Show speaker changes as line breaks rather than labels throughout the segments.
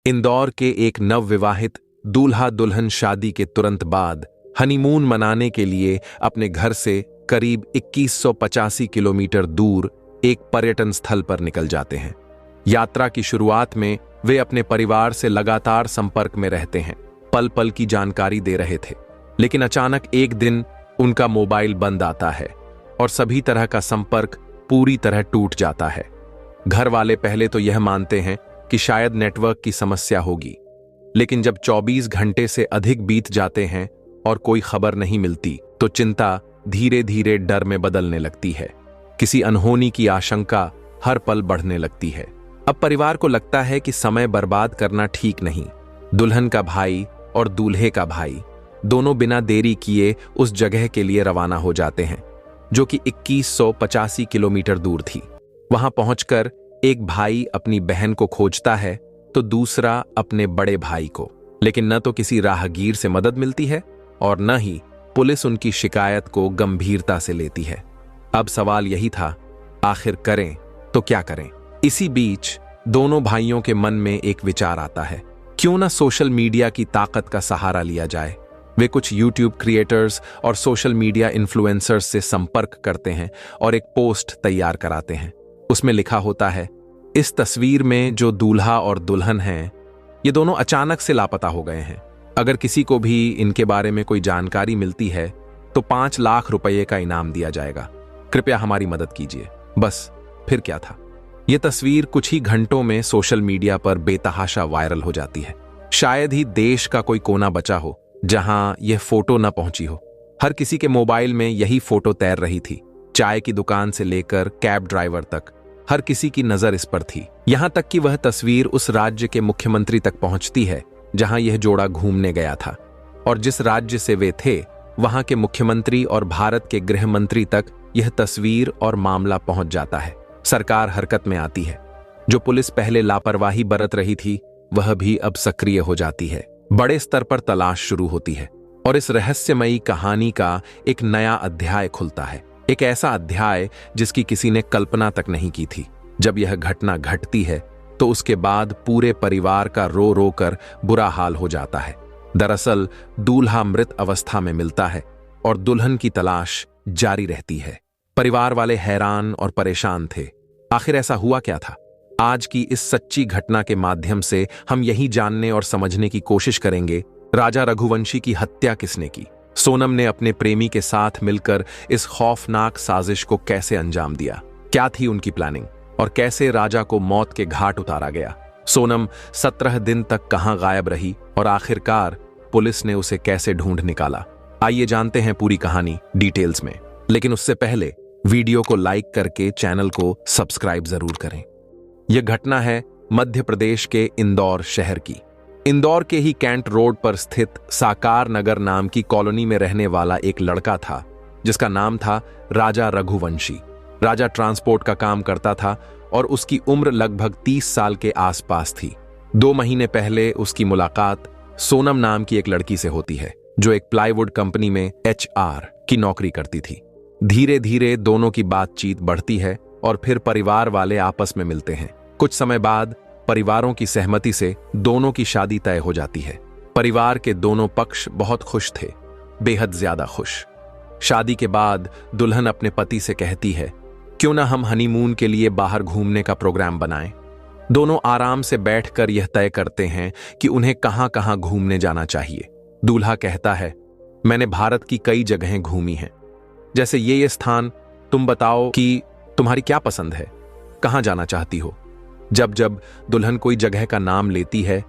इंदौर के एक नवविवाहित दूल्हा दुल्हन शादी के तुरंत बाद हनीमून मनाने के लिए अपने घर से करीब 2185 किलोमीटर दूर एक पर्यटन स्थल पर निकल जाते हैं। यात्रा की शुरुआत में वे अपने परिवार से लगातार संपर्क में रहते हैं, पल पल की जानकारी दे रहे थे। लेकिन अचानक एक दिन उनका मोबाइल बंद आता है और सभी तरह का संपर्क पूरी तरह टूट जाता है। घर वाले पहले तो यह मानते हैं कि शायद नेटवर्क की समस्या होगी, लेकिन जब 24 घंटे से अधिक बीत जाते हैं और कोई खबर नहीं मिलती तो चिंता धीरे धीरे डर में बदलने लगती है। किसी अनहोनी की आशंका हर पल बढ़ने लगती है। अब परिवार को लगता है कि समय बर्बाद करना ठीक नहीं। दुल्हन का भाई और दूल्हे का भाई दोनों बिना देरी किए उस जगह के लिए रवाना हो जाते हैं, जो कि 2185 किलोमीटर दूर थी। वहां पहुंचकर एक भाई अपनी बहन को खोजता है तो दूसरा अपने बड़े भाई को, लेकिन न तो किसी राहगीर से मदद मिलती है और न ही पुलिस उनकी शिकायत को गंभीरता से लेती है। अब सवाल यही था, आखिर करें तो क्या करें? इसी बीच दोनों भाइयों के मन में एक विचार आता है, क्यों ना सोशल मीडिया की ताकत का सहारा लिया जाए। वे कुछ यूट्यूब क्रिएटर्स और सोशल मीडिया इन्फ्लुएंसर्स से संपर्क करते हैं और एक पोस्ट तैयार कराते हैं। उसमें लिखा होता है, इस तस्वीर में जो दूल्हा और दुल्हन हैं, ये दोनों अचानक से लापता हो गए हैं। अगर किसी को भी इनके बारे में कोई जानकारी मिलती है तो 5 लाख रुपये का इनाम दिया जाएगा। कृपया हमारी मदद कीजिए। बस फिर क्या था, यह तस्वीर कुछ ही घंटों में सोशल मीडिया पर बेतहाशा वायरल हो जाती है। शायद ही देश का कोई कोना बचा हो जहां यह फोटो न पहुंची हो। हर किसी के मोबाइल में यही फोटो तैर रही थी। चाय की दुकान से लेकर कैब ड्राइवर तक हर किसी की नजर इस पर थी। यहां तक कि वह तस्वीर उस राज्य के मुख्यमंत्री तक पहुंचती है जहां यह जोड़ा घूमने गया था, और जिस राज्य से वे थे वहां के मुख्यमंत्री और भारत के गृह मंत्री तक यह तस्वीर और मामला पहुंच जाता है। सरकार हरकत में आती है। जो पुलिस पहले लापरवाही बरत रही थी वह भी अब सक्रिय हो जाती है। बड़े स्तर पर तलाश शुरू होती है और इस रहस्यमयी कहानी का एक नया अध्याय खुलता है। एक ऐसा अध्याय जिसकी किसी ने कल्पना तक नहीं की थी। जब यह घटना घटती है तो उसके बाद पूरे परिवार का रो रो कर बुरा हाल हो जाता है। दरअसल दूल्हा मृत अवस्था में मिलता है और दुल्हन की तलाश जारी रहती है। परिवार वाले हैरान और परेशान थे। आखिर ऐसा हुआ क्या था? आज की इस सच्ची घटना के माध्यम से हम यही जानने और समझने की कोशिश करेंगे, राजा रघुवंशी की हत्या किसने की? सोनम ने अपने प्रेमी के साथ मिलकर इस खौफनाक साजिश को कैसे अंजाम दिया? क्या थी उनकी प्लानिंग और कैसे राजा को मौत के घाट उतारा गया? सोनम 17 दिन तक कहां गायब रही और आखिरकार पुलिस ने उसे कैसे ढूंढ निकाला? आइए जानते हैं पूरी कहानी डिटेल्स में। लेकिन उससे पहले वीडियो को लाइक करके चैनल को सब्सक्राइब जरूर करें। यह घटना है मध्य प्रदेश के इंदौर शहर की। इंदौर के ही कैंट रोड पर स्थित साकार नगर नाम की कॉलोनी में रहने वाला एक लड़का था जिसका नाम था राजा रघुवंशी। राजा ट्रांसपोर्ट का काम करता था और उसकी उम्र लगभग 30 साल के आसपास थी। 2 महीने पहले उसकी मुलाकात सोनम नाम की एक लड़की से होती है जो एक प्लाईवुड कंपनी में HR की नौकरी करती थी। धीरे धीरे दोनों की बातचीत बढ़ती है और फिर परिवार वाले आपस में मिलते हैं। कुछ समय बाद परिवारों की सहमति से दोनों की शादी तय हो जाती है। परिवार के दोनों पक्ष बहुत खुश थे, बेहद ज्यादा खुश। शादी के बाद दुल्हन अपने पति से कहती है, क्यों ना हम हनीमून के लिए बाहर घूमने का प्रोग्राम बनाएं। दोनों आराम से बैठकर यह तय करते हैं कि उन्हें कहां कहां घूमने जाना चाहिए। दूल्हा कहता है, मैंने भारत की कई जगहें घूमी हैं, जैसे ये स्थान, तुम बताओ कि तुम्हारी क्या पसंद है, कहां जाना चाहती हो। जब जब दुल्हन कोई जगह का नाम लेती है,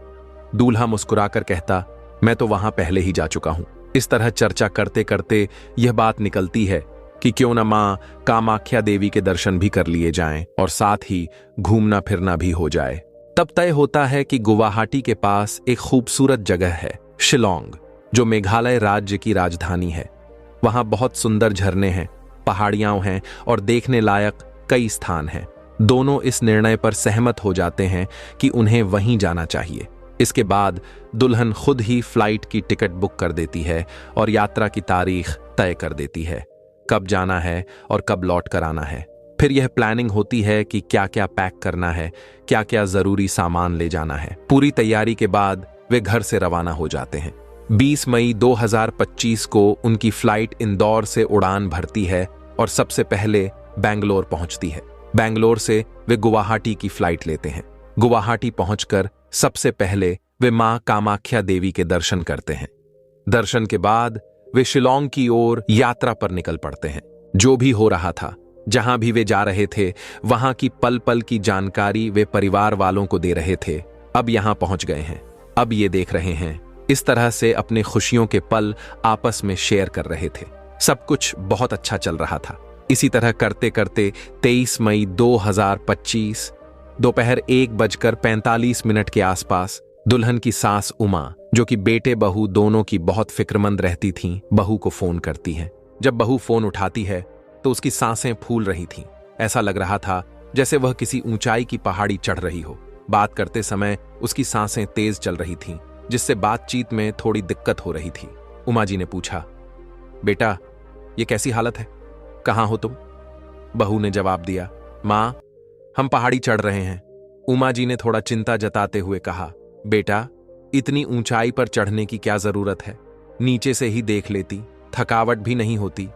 दूल्हा मुस्कुराकर कहता, मैं तो वहां पहले ही जा चुका हूं। इस तरह चर्चा करते करते यह बात निकलती है कि क्यों न मां कामाख्या देवी के दर्शन भी कर लिए जाएं और साथ ही घूमना फिरना भी हो जाए। तब तय होता है कि गुवाहाटी के पास एक खूबसूरत जगह है, शिलोंग, जो मेघालय राज्य की राजधानी है। वहां बहुत सुंदर झरने हैं, पहाड़ियां हैं और देखने लायक कई स्थान हैं। दोनों इस निर्णय पर सहमत हो जाते हैं कि उन्हें वहीं जाना चाहिए। इसके बाद दुल्हन खुद ही फ्लाइट की टिकट बुक कर देती है और यात्रा की तारीख तय कर देती है, कब जाना है और कब लौट कर आना है। फिर यह प्लानिंग होती है कि क्या क्या पैक करना है, क्या क्या जरूरी सामान ले जाना है। पूरी तैयारी के बाद वे घर से रवाना हो जाते हैं। 20 मई 2025 को उनकी फ्लाइट इंदौर से उड़ान भरती है और सबसे पहले बेंगलोर पहुंचती है। बेंगलोर से वे गुवाहाटी की फ्लाइट लेते हैं। गुवाहाटी पहुंचकर सबसे पहले वे मां कामाख्या देवी के दर्शन करते हैं। दर्शन के बाद वे शिलोंग की ओर यात्रा पर निकल पड़ते हैं। जो भी हो रहा था, जहां भी वे जा रहे थे, वहां की पल पल की जानकारी वे परिवार वालों को दे रहे थे। अब यहां पहुंच गए हैं, अब ये देख रहे हैं। इस तरह से अपने खुशियों के पल आपस में शेयर कर रहे थे। सब कुछ बहुत अच्छा चल रहा था। इसी तरह करते करते 23 मई 2025 दोपहर 1:45 के आसपास दुल्हन की सास उमा, जो कि बेटे बहू दोनों की बहुत फिक्रमंद रहती थीं, बहू को फोन करती हैं। जब बहू फोन उठाती है तो उसकी सांसें फूल रही थीं। ऐसा लग रहा था जैसे वह किसी ऊंचाई की पहाड़ी चढ़ रही हो। बात करते समय उसकी सांसें तेज चल रही थीं, जिससे बातचीत में थोड़ी दिक्कत हो रही थी। उमा जी ने पूछा, बेटा ये कैसी हालत है, कहाँ हो तुम? बहू ने जवाब दिया, माँ हम पहाड़ी चढ़ रहे हैं। उमा जी ने थोड़ा चिंता जताते हुए कहा, बेटा इतनी ऊंचाई पर चढ़ने की क्या जरूरत है, नीचे से ही देख लेती, थकावट भी नहीं होती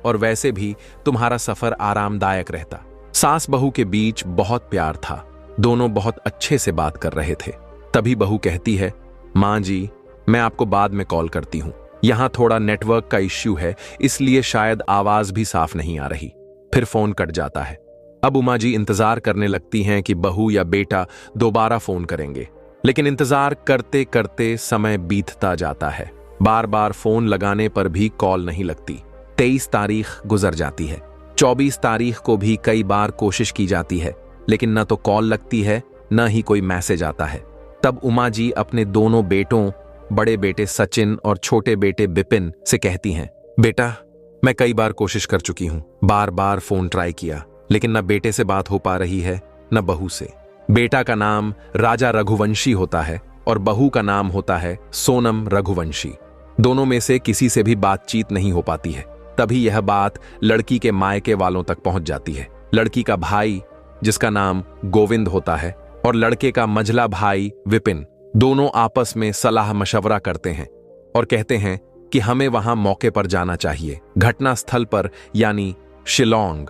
और वैसे भी तुम्हारा सफर आरामदायक रहता। सास बहू के बीच बहुत प्यार था, दोनों बहुत अच्छे से बात कर रहे थे। तभी बहू कहती है, माँ जी मैं आपको बाद में कॉल करती हूँ, यहाँ थोड़ा नेटवर्क का इश्यू है इसलिए शायद आवाज भी साफ नहीं आ रही। फिर फोन कट जाता है। अब उमा जी इंतजार करने लगती हैं कि बहू या बेटा दोबारा फोन करेंगे, लेकिन इंतजार करते करते समय बीतता जाता है। बार बार फोन लगाने पर भी कॉल नहीं लगती। 23 तारीख गुजर जाती है। 24 तारीख को भी कई बार कोशिश की जाती है, लेकिन न तो कॉल लगती है न ही कोई मैसेज आता है। तब उमा जी अपने दोनों बेटों, बड़े बेटे सचिन और छोटे बेटे बिपिन से कहती हैं, बेटा मैं कई बार कोशिश कर चुकी हूं, बार बार फोन ट्राई किया, लेकिन न बेटे से बात हो पा रही है न बहू से। बेटा का नाम राजा रघुवंशी होता है और बहू का नाम होता है सोनम रघुवंशी। दोनों में से किसी से भी बातचीत नहीं हो पाती है। तभी यह बात लड़की के मायके वालों तक पहुंच जाती है। लड़की का भाई, जिसका नाम गोविंद होता है, और लड़के का मझला भाई विपिन, दोनों आपस में सलाह मशवरा करते हैं और कहते हैं कि हमें वहां मौके पर जाना चाहिए। घटना स्थल पर यानी शिलोंग,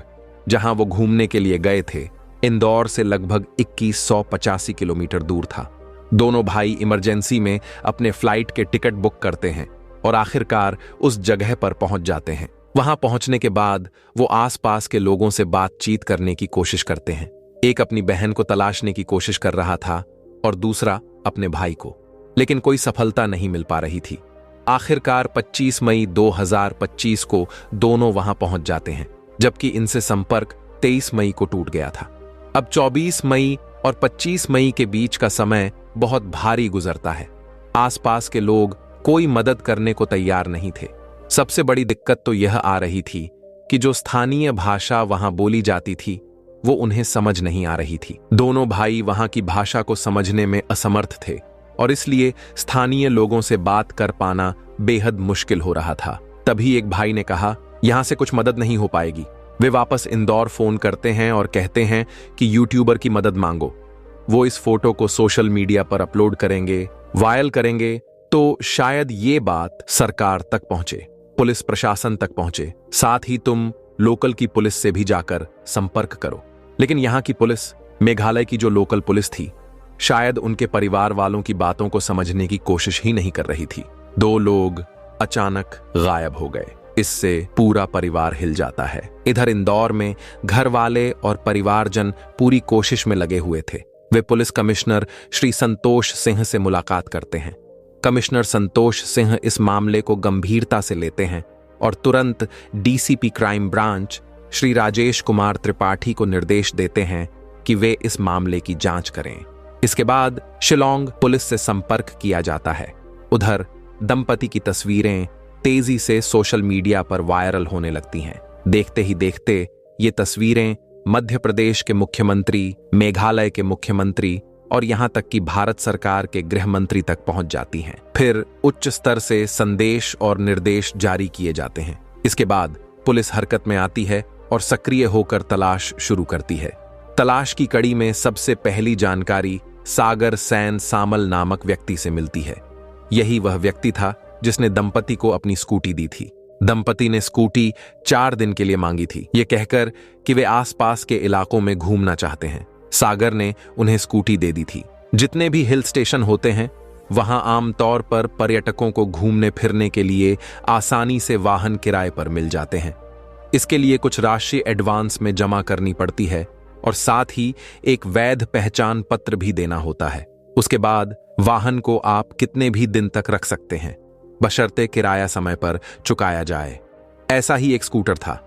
जहां वो घूमने के लिए गए थे, इंदौर से लगभग 2185 किलोमीटर दूर था। दोनों भाई इमरजेंसी में अपने फ्लाइट के टिकट बुक करते हैं और आखिरकार उस जगह पर पहुंच जाते हैं। वहां पहुंचने के बाद वो आसपास के लोगों से बातचीत करने की कोशिश करते हैं। एक अपनी बहन को तलाशने की कोशिश कर रहा था और दूसरा अपने भाई को, लेकिन कोई सफलता नहीं मिल पा रही थी। आखिरकार 25 मई 2025 को दोनों वहां पहुंच जाते हैं, जबकि इनसे संपर्क 23 मई को टूट गया था। अब 24 मई और 25 मई के बीच का समय बहुत भारी गुजरता है। आसपास के लोग कोई मदद करने को तैयार नहीं थे। सबसे बड़ी दिक्कत तो यह आ रही थी कि जो स्थानीय भाषा वहां बोली जाती थी वो उन्हें समझ नहीं आ रही थी। दोनों भाई वहां की भाषा को समझने में असमर्थ थे और इसलिए स्थानीय लोगों से बात कर पाना बेहद मुश्किल हो रहा था। तभी एक भाई ने कहा, यहां से कुछ मदद नहीं हो पाएगी। वे वापस इंदौर फोन करते हैं और कहते हैं कि यूट्यूबर की मदद मांगो। वो इस फोटो को सोशल मीडिया पर अपलोड करेंगे, वायरल करेंगे, तो शायद ये बात सरकार तक पहुंचे, पुलिस प्रशासन तक पहुंचे। साथ ही तुम लोकल की पुलिस से भी जाकर संपर्क करो। लेकिन यहाँ की पुलिस, मेघालय की जो लोकल पुलिस थी, शायद उनके परिवार वालों की बातों को समझने की कोशिश ही नहीं कर रही थी। 2 लोग अचानक गायब हो गए। इससे पूरा परिवार हिल जाता है। इधर इंदौर में घर वाले और परिवारजन पूरी कोशिश में लगे हुए थे। वे पुलिस कमिश्नर श्री संतोष सिंह से मुलाकात करते हैं। कमिश्नर संतोष सिंह इस मामले को गंभीरता से लेते हैं और तुरंत DCP crime branch Shri Rajesh Kumar Tripathi को निर्देश देते हैं कि वे इस मामले की जांच करें। इसके बाद शिलोंग पुलिस से संपर्क किया जाता है। उधर दंपति की तस्वीरें तेजी से सोशल मीडिया पर वायरल होने लगती हैं। देखते ही देखते ये तस्वीरें मध्य प्रदेश के मुख्यमंत्री, मेघालय के मुख्यमंत्री और यहां तक कि भारत सरकार के गृह मंत्री तक पहुंच जाती हैं। फिर उच्च स्तर से संदेश और निर्देश जारी किए जाते हैं। इसके बाद पुलिस हरकत में आती है और सक्रिय होकर तलाश शुरू करती है। तलाश की कड़ी में सबसे पहली जानकारी सागर सैन सामल नामक व्यक्ति से मिलती है। यही वह व्यक्ति था जिसने दंपति को अपनी स्कूटी दी थी। दंपति ने स्कूटी 4 दिन के लिए मांगी थी, ये कहकर कि वे आसपास के इलाकों में घूमना चाहते हैं। सागर ने उन्हें स्कूटी दे दी थी। जितने भी हिल स्टेशन होते हैं वहां आमतौर पर पर्यटकों को घूमने फिरने के लिए आसानी से वाहन किराए पर मिल जाते हैं। इसके लिए कुछ राशि एडवांस में जमा करनी पड़ती है और साथ ही एक वैध पहचान पत्र भी देना होता है। उसके बाद वाहन को आप कितने भी दिन तक रख सकते हैं, बशर्ते किराया समय पर चुकाया जाए। ऐसा ही एक स्कूटर था,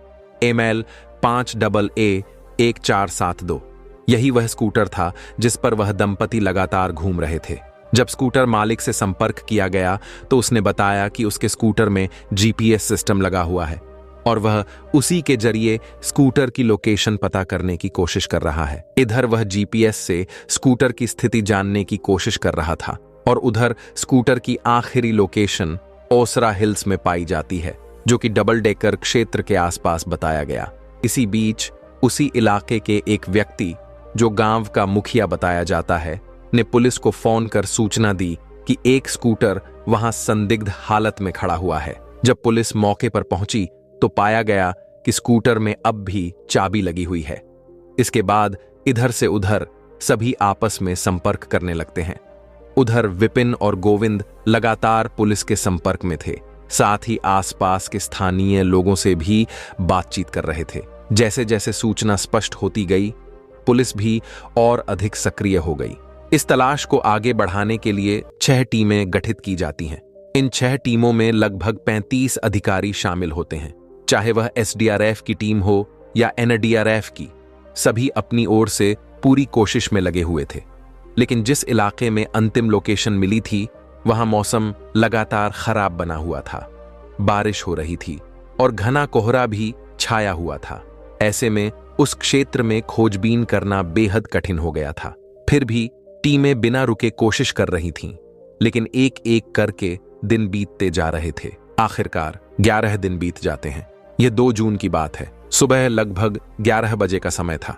ML 5AA1472। यही वह स्कूटर था जिस पर वह दंपति लगातार घूम रहे थे। जब स्कूटर मालिक से संपर्क किया गया तो उसने बताया कि उसके स्कूटर में GPS सिस्टम लगा हुआ है और वह उसी के जरिए स्कूटर की लोकेशन पता करने की कोशिश कर रहा है। इधर वह GPS से स्कूटर की स्थिति जानने की कोशिश कर रहा था और उधर स्कूटर की आखिरी लोकेशन ओसरा हिल्स में पाई जाती है, जो कि डबल डेकर क्षेत्र के आसपास बताया गया। इसी बीच उसी इलाके के एक व्यक्ति, जो गांव का मुखिया बताया जाता है, ने पुलिस को फोन कर सूचना दी कि एक स्कूटर वहां संदिग्ध हालत में खड़ा हुआ है। जब पुलिस मौके पर पहुंची तो पाया गया कि स्कूटर में अब भी चाबी लगी हुई है। इसके बाद इधर से उधर सभी आपस में संपर्क करने लगते हैं। उधर विपिन और गोविंद लगातार पुलिस के संपर्क में थे, साथ ही आसपास के स्थानीय लोगों से भी बातचीत कर रहे थे। जैसे जैसे सूचना स्पष्ट होती गई, पुलिस भी और अधिक सक्रिय हो गई। इस तलाश को आगे बढ़ाने के लिए 6 टीमें गठित की जाती हैं। इन 6 टीमों में लगभग 35 अधिकारी शामिल होते हैं, चाहे वह SDRF की टीम हो या NDRF की। सभी अपनी ओर से पूरी कोशिश में लगे हुए थे। लेकिन जिस इलाके में अंतिम लोकेशन मिली थी वहां मौसम लगातार खराब बना हुआ था। बारिश हो रही थी और घना कोहरा भी छाया हुआ था। ऐसे में उस क्षेत्र में खोजबीन करना बेहद कठिन हो गया था। फिर भी टीमें बिना रुके कोशिश कर रही थीं, लेकिन एक एक करके दिन बीतते जा रहे थे। आखिरकार 11 दिन बीत जाते हैं। यह 2 जून की बात है। सुबह लगभग 11 बजे का समय था।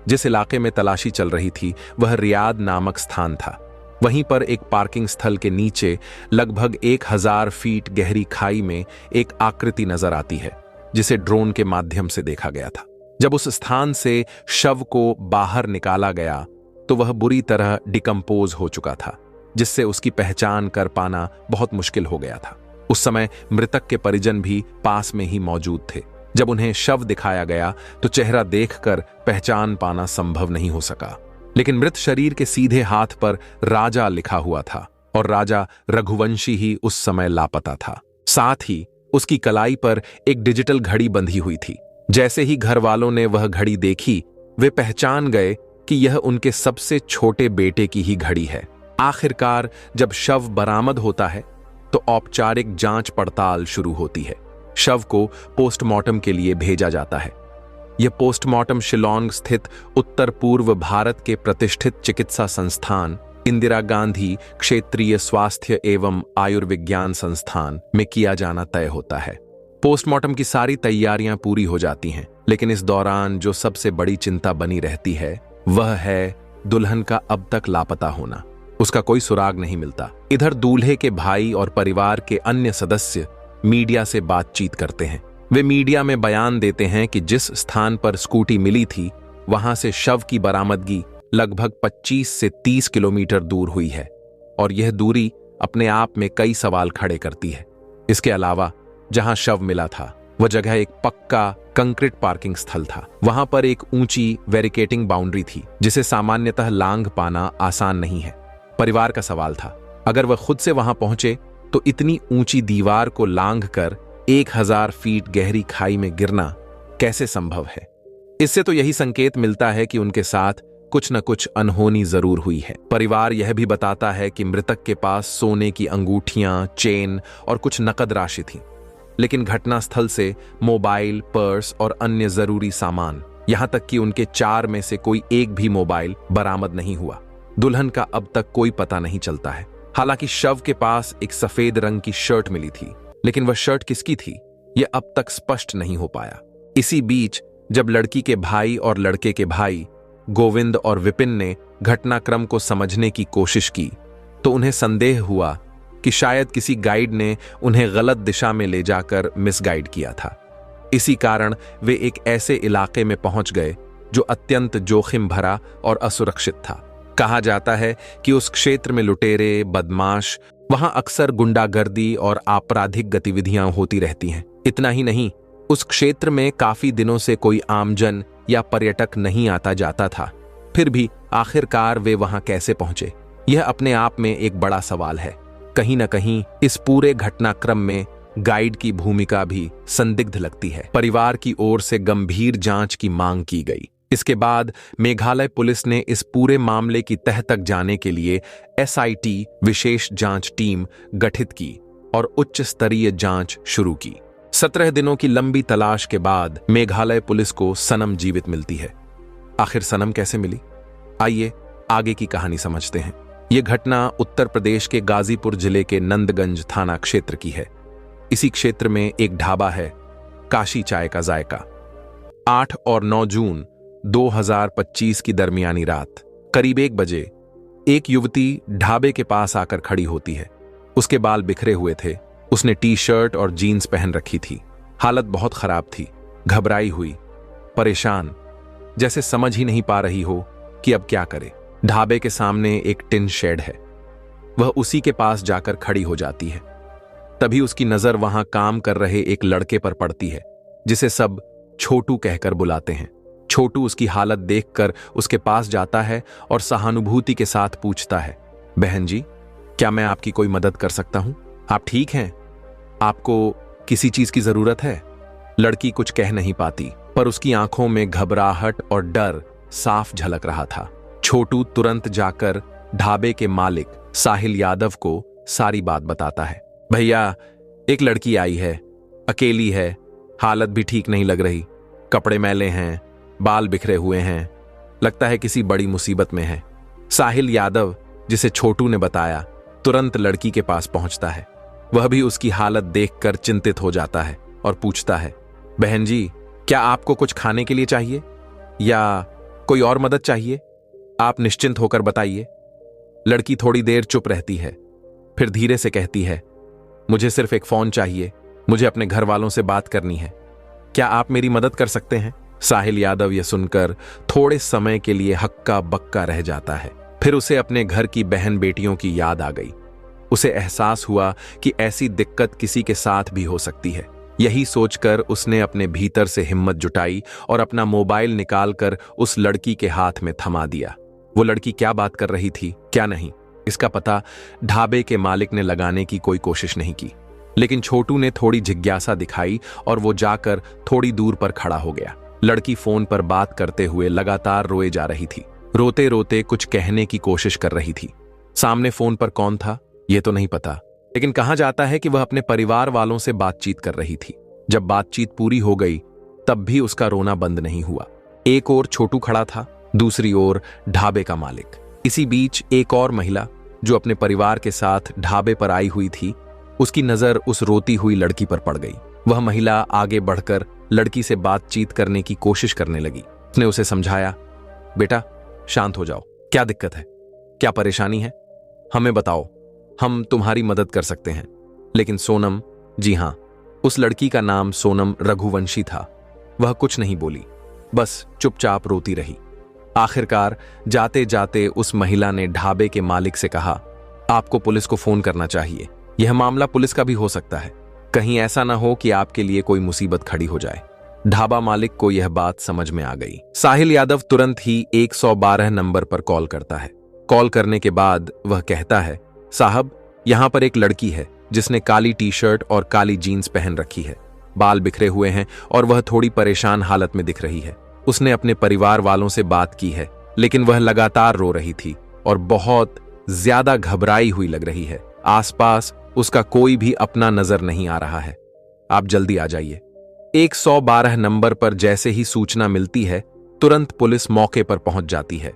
जिस इलाके में तलाशी चल रही थी वह रियाद नामक स्थान था। वहीं पर एक पार्किंग स्थल के नीचे लगभग 1000 फीट गहरी खाई में एक आकृति नजर आती है, जिसे ड्रोन के माध्यम से देखा गया था। जब उस स्थान से शव को बाहर निकाला गया तो वह बुरी तरह डिकम्पोज हो चुका था, जिससे उसकी पहचान कर पाना बहुत मुश्किल हो गया था। उस समय मृतक के परिजन भी पास में ही मौजूद थे। जब उन्हें शव दिखाया गया तो चेहरा देखकर पहचान पाना संभव नहीं हो सका। लेकिन मृत शरीर के सीधे हाथ पर राजा लिखा हुआ था और राजा रघुवंशी ही उस समय लापता था। साथ ही उसकी कलाई पर एक डिजिटल घड़ी बंधी हुई थी। जैसे ही घर वालों ने वह घड़ी देखी, वे पहचान गए कि यह उनके सबसे छोटे बेटे की ही घड़ी है। आखिरकार जब शव बरामद होता है तो औपचारिक जांच पड़ताल शुरू होती है। शव को पोस्टमार्टम के लिए भेजा जाता है। यह पोस्टमार्टम शिलोंग स्थित उत्तर पूर्व भारत के प्रतिष्ठित चिकित्सा संस्थान इंदिरा गांधी क्षेत्रीय स्वास्थ्य एवं आयुर्विज्ञान संस्थान में किया जाना तय होता है। पोस्टमार्टम की सारी तैयारियां पूरी हो जाती हैं, लेकिन इस दौरान जो सबसे बड़ी चिंता बनी रहती है वह है दुल्हन का अब तक लापता होना। उसका कोई सुराग नहीं मिलता। इधर दूल्हे के भाई और परिवार के अन्य सदस्य मीडिया से बातचीत करते हैं। वे मीडिया में बयान देते हैं कि जिस स्थान पर स्कूटी मिली थी वहां से शव की बरामदगी लगभग 25 से 30 किलोमीटर दूर हुई है और यह दूरी अपने आप में कई सवाल खड़े करती है। इसके अलावा जहां शव मिला था वह जगह एक पक्का कंक्रीट पार्किंग स्थल था। वहां पर एक ऊंची बैरिकेडिंग बाउंड्री थी जिसे सामान्यतः लांघ पाना आसान नहीं है। परिवार का सवाल था, अगर वह खुद से वहां पहुंचे तो इतनी ऊंची दीवार को लांघ कर 1000 फीट गहरी खाई में गिरना कैसे संभव है। इससे तो यही संकेत मिलता है कि उनके साथ कुछ न कुछ अनहोनी जरूर हुई है। परिवार यह भी बताता है कि मृतक के पास सोने की अंगूठियां, चेन और कुछ नकद राशि थी, लेकिन घटनास्थल से मोबाइल, पर्स और अन्य जरूरी सामान, यहां तक कि उनके 4 में से कोई एक भी मोबाइल बरामद नहीं हुआ। दुल्हन का अब तक कोई पता नहीं चलता है। हालांकि शव के पास एक सफेद रंग की शर्ट मिली थी, लेकिन वह शर्ट किसकी थी यह अब तक स्पष्ट नहीं हो पाया। इसी बीच जब लड़की के भाई और लड़के के भाई गोविंद और विपिन ने घटनाक्रम को समझने की कोशिश की तो उन्हें संदेह हुआ कि शायद किसी गाइड ने उन्हें गलत दिशा में ले जाकर मिसगाइड किया था। इसी कारण वे एक ऐसे इलाके में पहुंच गए जो अत्यंत जोखिम भरा और असुरक्षित था। कहा जाता है कि उस क्षेत्र में लुटेरे, बदमाश, वहां अक्सर गुंडागर्दी और आपराधिक गतिविधियां होती रहती हैं। इतना ही नहीं, उस क्षेत्र में काफी दिनों से कोई आमजन या पर्यटक नहीं आता जाता था। फिर भी आखिरकार वे वहां कैसे पहुंचे, यह अपने आप में एक बड़ा सवाल है। कहीं न कहीं इस पूरे घटनाक्रम में गाइड की भूमिका भी संदिग्ध लगती है। परिवार की ओर से गंभीर जांच की मांग की गई। इसके बाद मेघालय पुलिस ने इस पूरे मामले की तह तक जाने के लिए SIT विशेष जांच टीम गठित की और उच्च स्तरीय जांच शुरू की। 17 दिनों की लंबी तलाश के बाद मेघालय पुलिस को सनम जीवित मिलती है। आखिर सनम कैसे मिली? आइए आगे की कहानी समझते हैं। यह घटना उत्तर प्रदेश के गाजीपुर जिले के नंदगंज थाना क्षेत्र की है। इसी क्षेत्र में एक ढाबा है, काशी चाय का जायका। 8 और 9 जून 2025 की दरमियानी रात करीब 1 बजे एक युवती ढाबे के पास आकर खड़ी होती है। उसके बाल बिखरे हुए थे। उसने टी-शर्ट और जीन्स पहन रखी थी। हालत बहुत खराब थी, घबराई हुई, परेशान, जैसे समझ ही नहीं पा रही हो कि अब क्या करे। ढाबे के सामने एक टिन शेड है, वह उसी के पास जाकर खड़ी हो जाती है। तभी उसकी नजर वहां काम कर रहे एक लड़के पर पड़ती है, जिसे सब छोटू कहकर बुलाते हैं। छोटू उसकी हालत देखकर उसके पास जाता है और सहानुभूति के साथ पूछता है, बहन जी, क्या मैं आपकी कोई मदद कर सकता हूं? आप ठीक हैं? आपको किसी चीज की जरूरत है? लड़की कुछ कह नहीं पाती, पर उसकी आंखों में घबराहट और डर साफ झलक रहा था। छोटू तुरंत जाकर ढाबे के मालिक साहिल यादव को सारी बात बताता है। भैया, एक लड़की आई है, अकेली है, हालत भी ठीक नहीं लग रही, कपड़े मैले हैं, बाल बिखरे हुए हैं, लगता है किसी बड़ी मुसीबत में है। साहिल यादव, जिसे छोटू ने बताया, तुरंत लड़की के पास पहुंचता है। वह भी उसकी हालत देखकर चिंतित हो जाता है और पूछता है, बहन जी, क्या आपको कुछ खाने के लिए चाहिए या कोई और मदद चाहिए? आप निश्चिंत होकर बताइए। लड़की थोड़ी देर चुप रहती है, फिर धीरे से कहती है, मुझे सिर्फ एक फोन चाहिए, मुझे अपने घर वालों से बात करनी है, क्या आप मेरी मदद कर सकते हैं? साहिल यादव यह सुनकर थोड़े समय के लिए हक्का बक्का रह जाता है। फिर उसे अपने घर की बहन बेटियों की याद आ गई। उसे एहसास हुआ कि ऐसी दिक्कत किसी के साथ भी हो सकती है। यही सोचकर उसने अपने भीतर से हिम्मत जुटाई और अपना मोबाइल निकालकर उस लड़की के हाथ में थमा दिया। वो लड़की क्या बात कर रही थी, क्या नहीं, इसका पता ढाबे के मालिक ने लगाने की कोई कोशिश नहीं की। लेकिन छोटू ने थोड़ी जिज्ञासा दिखाई और वो जाकर थोड़ी दूर पर खड़ा हो गया। लड़की फोन पर बात करते हुए लगातार रोए जा रही थी। रोते रोते कुछ कहने की कोशिश कर रही थी। सामने फोन पर कौन था यह तो नहीं पता, लेकिन कहा जाता है कि वह अपने परिवार वालों से बातचीत कर रही थी। जब बातचीत पूरी हो गई तब भी उसका रोना बंद नहीं हुआ। एक ओर छोटू खड़ा था, दूसरी ओर ढाबे का मालिक। इसी बीच एक और महिला जो अपने परिवार के साथ ढाबे पर आई हुई थी, उसकी नजर उस रोती हुई लड़की पर पड़ गई। वह महिला आगे बढ़कर लड़की से बातचीत करने की कोशिश करने लगी। उसने उसे समझाया, बेटा शांत हो जाओ, क्या दिक्कत है, क्या परेशानी है, हमें बताओ, हम तुम्हारी मदद कर सकते हैं। लेकिन सोनम, जी हां, उस लड़की का नाम सोनम रघुवंशी था, वह कुछ नहीं बोली, बस चुपचाप रोती रही। आखिरकार जाते जाते उस महिला ने ढाबे के मालिक से कहा, आपको पुलिस को फोन करना चाहिए, यह मामला पुलिस का भी हो सकता है, कहीं ऐसा ना हो कि आपके लिए कोई मुसीबत खड़ी हो जाए। ढाबा मालिक को यह बात समझ में आ गई। साहिल यादव तुरंत ही 112 नंबर पर कॉल करता है। कॉल करने के बाद वह कहता है, साहब, यहां पर एक लड़की है जिसने काली टी-शर्ट और काली जीन्स पहन रखी है, बाल बिखरे हुए हैं और वह थोड़ी परेशान हालत में दिख रही है। उसने अपने परिवार वालों से बात की है, लेकिन वह लगातार रो रही थी और बहुत ज्यादा घबराई हुई लग रही है। आसपास उसका कोई भी अपना नजर नहीं आ रहा है, आप जल्दी आ जाइए। 112 नंबर पर जैसे ही सूचना मिलती है, तुरंत पुलिस मौके पर पहुंच जाती है।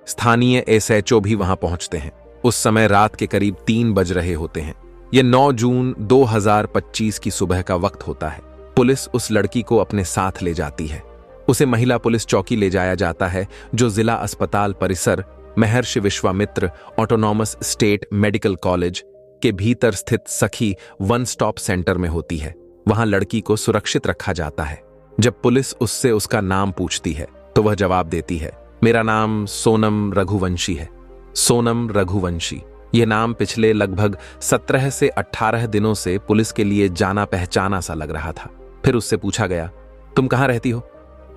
स्थानीय SHO भी वहां पहुंचते हैं। उस समय रात के करीब 3 बज रहे होते हैं। यह 9 जून 2025 की सुबह का वक्त होता है। पुलिस उस लड़की को अपने साथ ले जाती है। उसे महिला पुलिस चौकी ले जाया जाता है, जो जिला अस्पताल परिसर महर्षि Vishwamitra autonomous state medical college के भीतर स्थित सखी वन स्टॉप सेंटर में होती है। वहां लड़की को सुरक्षित रखा जाता है। जब पुलिस उससे उसका नाम पूछती है तो वह जवाब देती है, मेरा नाम सोनम रघुवंशी है। सोनम रघुवंशी, यह नाम पिछले लगभग 17 से 18 दिनों से पुलिस के लिए जाना पहचाना सा लग रहा था। फिर उससे पूछा गया, तुम कहां रहती हो?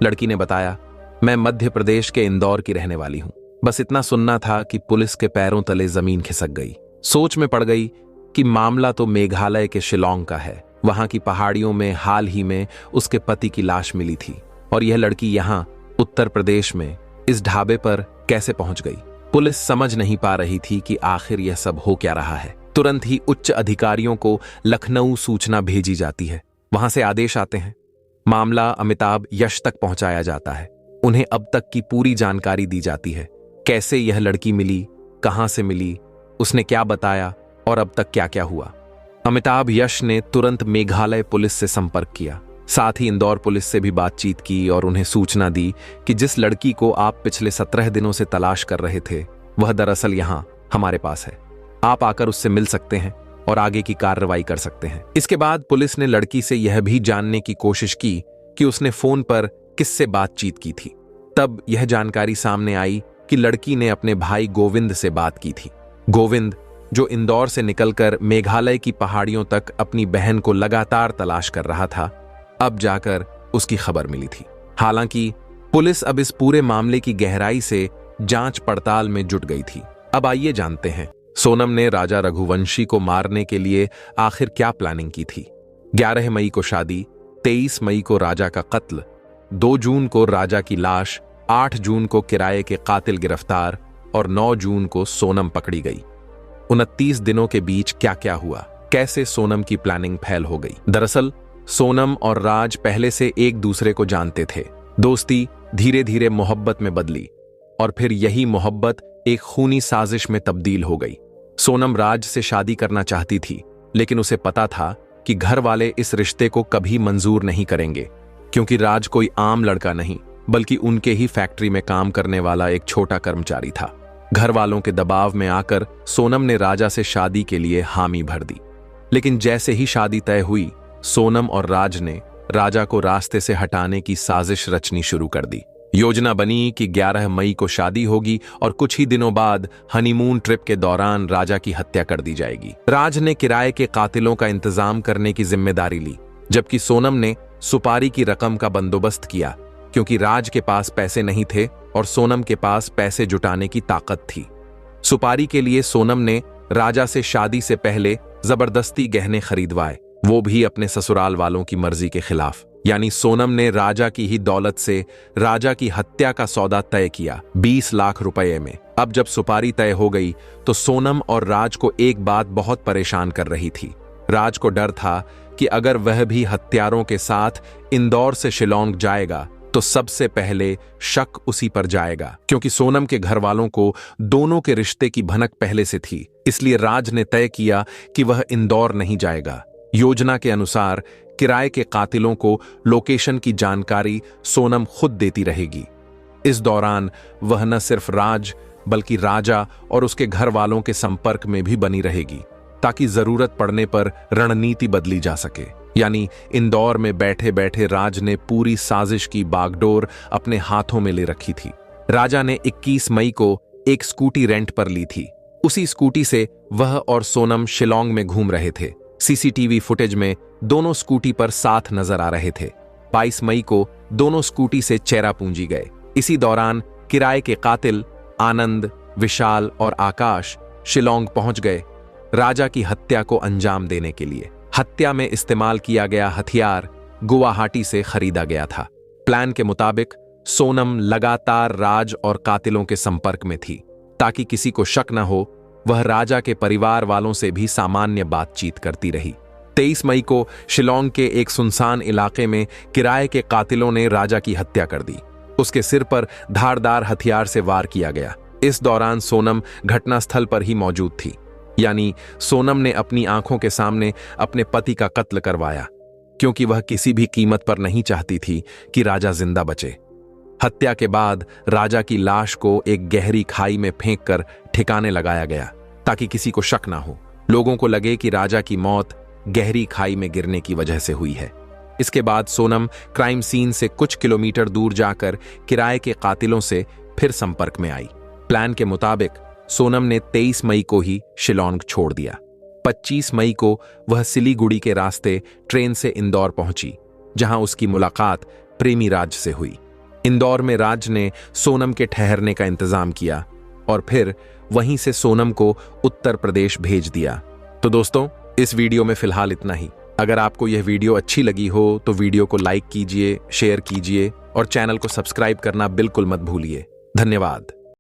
लड़की ने बताया, मैं मध्य प्रदेश के इंदौर की रहने वाली हूं। बस इतना सुनना था कि पुलिस के पैरों तले जमीन खिसक गई। सोच में पड़ गई कि मामला तो मेघालय के शिलोंग का है। वहां की पहाड़ियों में हाल ही में उसके पति की लाश मिली थी और यह लड़की यहां उत्तर प्रदेश में इस ढाबे पर कैसे पहुंच गई? पुलिस समझ नहीं पा रही थी कि आखिर यह सब हो क्या रहा है। तुरंत ही उच्च अधिकारियों को लखनऊ सूचना भेजी जाती है। वहां से आदेश आते हैं। मामला अमिताभ यश तक पहुंचाया जाता है। उन्हें अब तक की पूरी जानकारी दी जाती है। कैसे यह लड़की मिली, कहां से मिली, उसने क्या बताया और अब तक क्या क्या हुआ। अमिताभ यश ने तुरंत मेघालय पुलिस से संपर्क किया। साथ ही इंदौर पुलिस से भी बातचीत की और उन्हें सूचना दी कि जिस लड़की को आप पिछले 17 दिनों से तलाश कर रहे थे वह दरअसल यहां हमारे पास है। आप आकर उससे मिल सकते हैं और आगे की कार्रवाई कर सकते हैं। इसके बाद पुलिस ने लड़की से यह भी जानने की कोशिश की कि उसने फोन पर किससे बातचीत की थी। तब यह जानकारी सामने आई कि लड़की ने अपने भाई गोविंद से बात की थी। गोविंद, जो इंदौर से निकलकर मेघालय की पहाड़ियों तक अपनी बहन को लगातार तलाश कर रहा था, अब जाकर उसकी खबर मिली थी। हालांकि पुलिस अब इस पूरे मामले की गहराई से जांच पड़ताल में जुट गई थी। अब आइए जानते हैं सोनम ने राजा रघुवंशी को मारने के लिए आखिर क्या प्लानिंग की थी। 11 मई को शादी, 23 मई को राजा का कत्ल, 2 जून को राजा की लाश, 8 जून को किराए के कातिल गिरफ्तार और 9 जून को सोनम पकड़ी गई। 29 दिनों के बीच क्या क्या हुआ, कैसे सोनम की प्लानिंग फेल हो गई। दरअसल सोनम और राज पहले से एक दूसरे को जानते थे। दोस्ती धीरे धीरे मोहब्बत में बदली और फिर यही मोहब्बत एक खूनी साजिश में तब्दील हो गई। सोनम राज से शादी करना चाहती थी, लेकिन उसे पता था कि घर वाले इस रिश्ते को कभी मंजूर नहीं करेंगे, क्योंकि राज कोई आम लड़का नहीं बल्कि उनके ही फैक्ट्री में काम करने वाला एक छोटा कर्मचारी था। घर वालों के दबाव में आकर सोनम ने राजा से शादी के लिए हामी भर दी। लेकिन जैसे ही शादी तय हुई, सोनम और राज ने राजा को रास्ते से हटाने की साजिश रचनी शुरू कर दी। योजना बनी कि 11 मई को शादी होगी और कुछ ही दिनों बाद हनीमून ट्रिप के दौरान राजा की हत्या कर दी जाएगी। राज ने किराए के कातिलों का इंतजाम करने की जिम्मेदारी ली, जबकि सोनम ने सुपारी की रकम का बंदोबस्त किया, क्योंकि राज के पास पैसे नहीं थे और सोनम के पास पैसे जुटाने की ताकत थी। सुपारी के लिए सोनम ने राजा से शादी से पहले जबरदस्ती गहने खरीदवाए, वो भी अपने ससुराल वालों की मर्जी के खिलाफ। यानी सोनम ने राजा की ही दौलत से राजा की हत्या का सौदा तय किया 20 लाख रुपए में। अब जब सुपारी तय हो गई तो सोनम और राज को एक बात बहुत परेशान कर रही थी। राज को डर था कि अगर वह भी हत्यारों के साथ इंदौर से शिलोंग जाएगा तो सबसे पहले शक उसी पर जाएगा, क्योंकि सोनम के घर वालों को दोनों के रिश्ते की भनक पहले से थी। इसलिए राज ने तय किया कि वह इंदौर नहीं जाएगा। योजना के अनुसार किराए के कातिलों को लोकेशन की जानकारी सोनम खुद देती रहेगी। इस दौरान वह न सिर्फ राज बल्कि राजा और उसके घर वालों के संपर्क में भी बनी रहेगी, ताकि जरूरत पड़ने पर रणनीति बदली जा सके। यानी इंदौर में बैठे बैठे राज ने पूरी साजिश की बागडोर अपने हाथों में ले रखी थी। राजा ने 21 मई को एक स्कूटी रेंट पर ली थी। उसी स्कूटी से वह और सोनम शिलोंग में घूम रहे थे। सीसीटीवी फुटेज में दोनों स्कूटी पर साथ नजर आ रहे थे। 22 मई को दोनों स्कूटी से चेरापूंजी गए। इसी दौरान किराए के कातिल आनंद, विशाल और आकाश शिलोंग पहुंच गए राजा की हत्या को अंजाम देने के लिए। हत्या में इस्तेमाल किया गया हथियार गुवाहाटी से खरीदा गया था। प्लान के मुताबिक सोनम लगातार राज और कातिलों के संपर्क में थी, ताकि किसी को शक न हो। वह राजा के परिवार वालों से भी सामान्य बातचीत करती रही। 23 मई को शिलोंग के एक सुनसान इलाके में किराए के कातिलों ने राजा की हत्या कर दी। उसके सिर पर धारदार हथियार से वार किया गया। इस दौरान सोनम घटनास्थल पर ही मौजूद थी। यानी सोनम ने अपनी आंखों के सामने अपने पति का कत्ल करवाया, क्योंकि वह किसी भी कीमत पर नहीं चाहती थी कि राजा जिंदा बचे। हत्या के बाद राजा की लाश को एक गहरी खाई में फेंककर ठिकाने लगाया गया ताकि किसी को शक ना हो। लोगों को लगे कि राजा की मौत गहरी खाई में गिरने की वजह से हुई है। इसके बाद सोनम क्राइम सीन से कुछ किलोमीटर दूर जाकर किराए के कातिलों से फिर संपर्क में आई। प्लान के मुताबिक सोनम ने 23 मई को ही शिलोंग छोड़ दिया। 25 मई को वह सिलीगुड़ी के रास्ते ट्रेन से इंदौर पहुंची, जहां उसकी मुलाकात प्रेमी राज से हुई। इंदौर में राज ने सोनम के ठहरने का इंतजाम किया और फिर वहीं से सोनम को उत्तर प्रदेश भेज दिया। तो दोस्तों, इस वीडियो में फिलहाल इतना ही। अगर आपको यह वीडियो अच्छी लगी हो तो वीडियो को लाइक कीजिए, शेयर कीजिए और चैनल को सब्सक्राइब करना बिल्कुल मत भूलिए। धन्यवाद।